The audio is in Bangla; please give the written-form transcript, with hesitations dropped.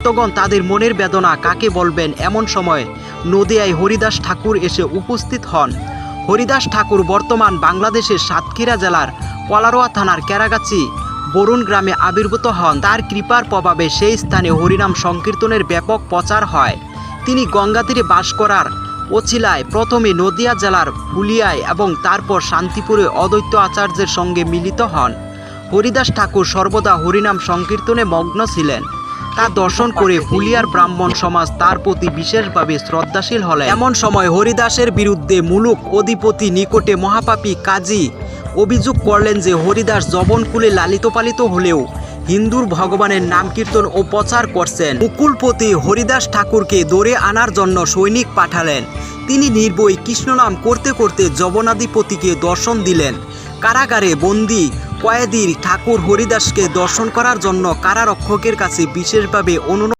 ভক্তগণ তাদের মনের বেদনা কাকে বলবেন, এমন সময় নদিয়ায় হরিদাস ঠাকুর এসে উপস্থিত হন। হরিদাস ঠাকুর বর্তমান বাংলাদেশের সাতক্ষীরা জেলার কলারোয়া থানার কেরাগাছি বরুণ গ্রামে আবির্ভূত হন। তার কৃপার প্রভাবে সেই স্থানে হরিনাম সংকীর্তনের ব্যাপক প্রচার হয়। তিনি গঙ্গা তীরে বাস করার ওছিলায় প্রথমে নদিয়া জেলার ফুলিয়ায় এবং তারপর শান্তিপুরে অদ্বৈত আচার্যের সঙ্গে মিলিত হন। হরিদাস ঠাকুর সর্বদা হরিনাম সংকীর্তনে মগ্ন ছিলেন। তা দর্শন করে ফুলিয়ার ব্রাহ্মণ সমাজ তার প্রতি বিশেষভাবে শ্রদ্ধাশীল হলেন। এমন সময় হরিদাসের বিরুদ্ধে মুলুক অধিপতি নিকটে মহাপাপী কাজী অভিযোগ করলেন যে হরিদাস যবনকুলে লালিত পালিত হলেও হিন্দুর ভগবানের নাম কীর্তন ও প্রচার করছেন। মুকুলপতি হরিদাস ঠাকুরকে ধরে আনার জন্য সৈনিক পাঠালেন। তিনি নির্ভয় কৃষ্ণনাম করতে করতে যবনাধিপতিকে দর্শন দিলেন। কারাগারে বন্দী কয়েদির ঠাকুর হরিদাসকে দর্শন করার জন্য কারারক্ষকের কাছে বিশেষভাবে অনুরোধ